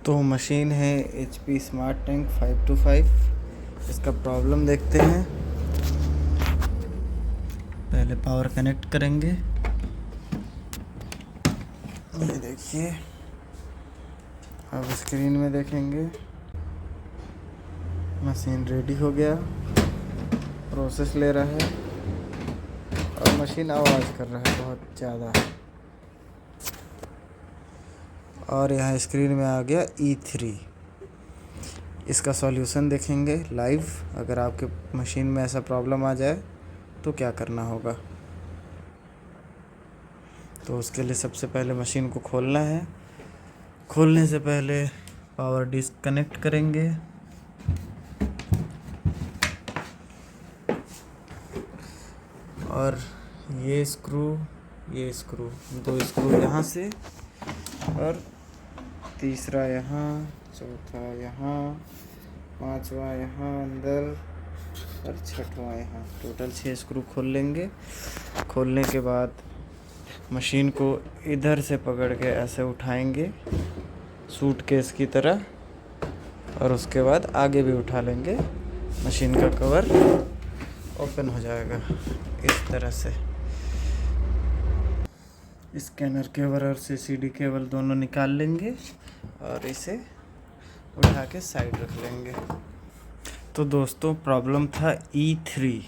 तो मशीन है HP smart tank 525। इसका प्रॉब्लम देखते हैं। पहले पावर कनेक्ट करेंगे। ये देखिए, अब स्क्रीन में देखेंगे मशीन रेडी हो गया, प्रोसेस ले रहा है और मशीन आवाज़ कर रहा है बहुत ज़्यादा। और यहाँ स्क्रीन में आ गया E3। इसका सॉल्यूशन देखेंगे लाइव। अगर आपके मशीन में ऐसा प्रॉब्लम आ जाए तो क्या करना होगा। तो उसके लिए सबसे पहले मशीन को खोलना है। खोलने से पहले पावर डिस्कनेक्ट करेंगे। और ये स्क्रू दो स्क्रू यहाँ से और तीसरा यहाँ, चौथा यहाँ, पांचवा यहाँ अंदर और छठवां यहाँ। टोटल 6 स्क्रू खोल लेंगे। खोलने के बाद मशीन को इधर से पकड़ के ऐसे उठाएंगे सूटकेस की तरह, और उसके बाद आगे भी उठा लेंगे। मशीन का कवर ओपन हो जाएगा इस तरह से। स्कैनर केबल और CCD केबल दोनों निकाल लेंगे और इसे उठा के साइड रख लेंगे। तो दोस्तों, प्रॉब्लम था E3।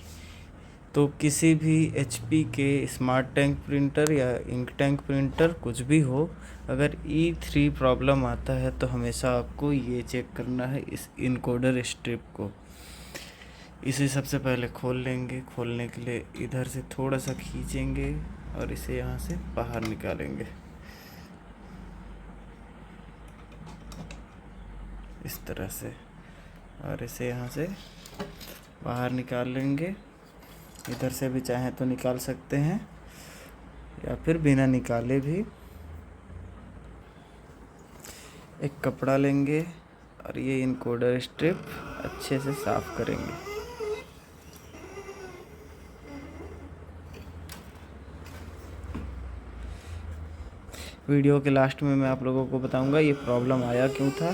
तो किसी भी HP के स्मार्ट टैंक प्रिंटर या इंक टैंक प्रिंटर कुछ भी हो, अगर E3 प्रॉब्लम आता है तो हमेशा आपको ये चेक करना है इस इनकोडर स्ट्रिप को। इसे सबसे पहले खोल लेंगे। खोलने के लिए इधर से थोड़ा सा खींचेंगे और इसे यहाँ से बाहर निकालेंगे इस तरह से, और इसे यहाँ से बाहर निकाल लेंगे। इधर से भी चाहें तो निकाल सकते हैं या फिर बिना निकाले भी। एक कपड़ा लेंगे और ये इनकोडर स्ट्रिप अच्छे से साफ करेंगे। वीडियो के लास्ट में मैं आप लोगों को बताऊंगा ये प्रॉब्लम आया क्यों था।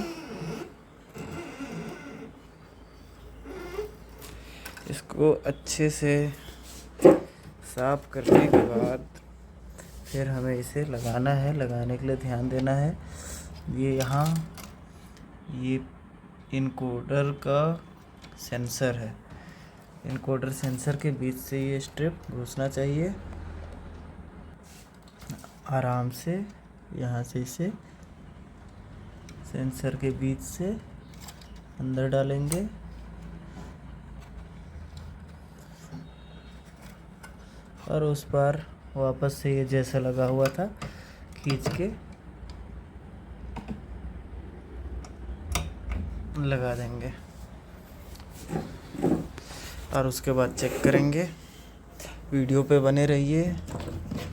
इसको अच्छे से साफ करने के बाद फिर हमें इसे लगाना है। लगाने के लिए ध्यान देना है, ये यहाँ ये इनकोडर का सेंसर है। इनकोडर सेंसर के बीच से ये स्ट्रिप घुसना चाहिए आराम से। यहाँ से इसे सेंसर के बीच से अंदर डालेंगे और उस पार वापस से ये जैसा लगा हुआ था खींच के लगा देंगे। और उसके बाद चेक करेंगे। वीडियो पे बने रहिए,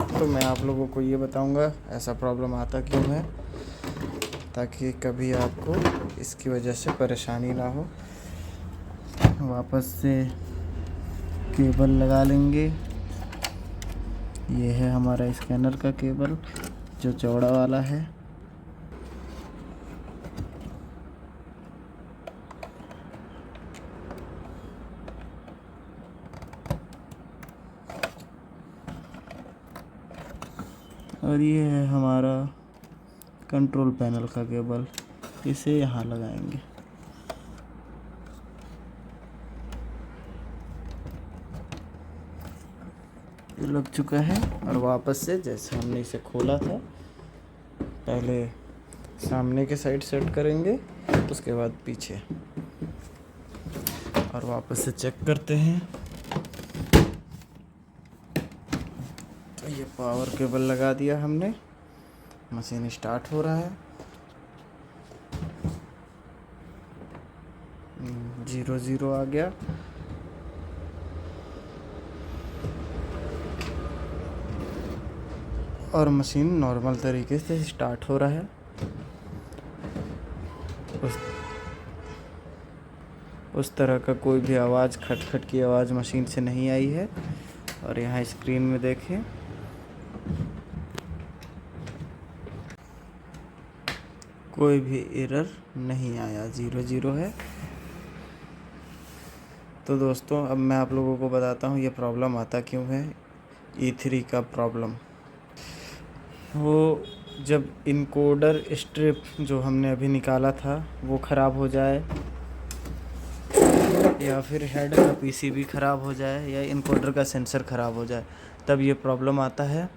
तो मैं आप लोगों को ये बताऊंगा ऐसा प्रॉब्लम आता क्यों है, ताकि कभी आपको इसकी वजह से परेशानी ना हो। वापस से केबल लगा लेंगे। ये है हमारा स्कैनर का केबल जो चौड़ा वाला है। और ये है हमारा कंट्रोल पैनल का केबल। इसे यहाँ लगाएंगे। ये लग चुका है। और वापस से जैसे हमने इसे खोला था, पहले सामने के साइड सेट करेंगे, उसके बाद पीछे, और वापस से चेक करते हैं। तो ये पावर केबल लगा दिया हमने। मशीन स्टार्ट हो रहा है। 0 आ गया। और मशीन नॉर्मल तरीके से स्टार्ट हो रहा है। उस तरह का कोई भी आवाज़, खटखट की आवाज़ मशीन से नहीं आई है। और यहाँ स्क्रीन में देखें, कोई भी एरर नहीं आया, 0 है। तो दोस्तों अब मैं आप लोगों को बताता हूँ ये प्रॉब्लम आता क्यों है। E3 का प्रॉब्लम, वो जब इनकोडर स्ट्रिप जो हमने अभी निकाला था वो ख़राब हो जाए, या फिर हेड का पीसीबी ख़राब हो जाए, या इनकोडर का सेंसर ख़राब हो जाए, तब ये प्रॉब्लम आता है।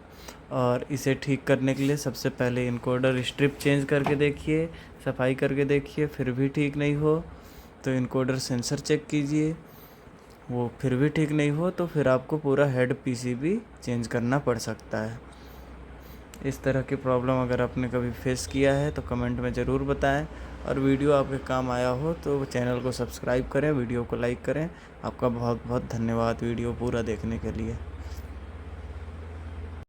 और इसे ठीक करने के लिए सबसे पहले इनकोडर स्ट्रिप चेंज करके देखिए, सफाई करके देखिए, फिर भी ठीक नहीं हो तो इनकोडर सेंसर चेक कीजिए, वो फिर भी ठीक नहीं हो तो फिर आपको पूरा हेड पीसीबी चेंज करना पड़ सकता है। इस तरह की प्रॉब्लम अगर आपने कभी फेस किया है तो कमेंट में ज़रूर बताएं, और वीडियो आपके काम आया हो तो चैनल को सब्सक्राइब करें, वीडियो को लाइक करें। आपका बहुत बहुत धन्यवाद वीडियो पूरा देखने के लिए।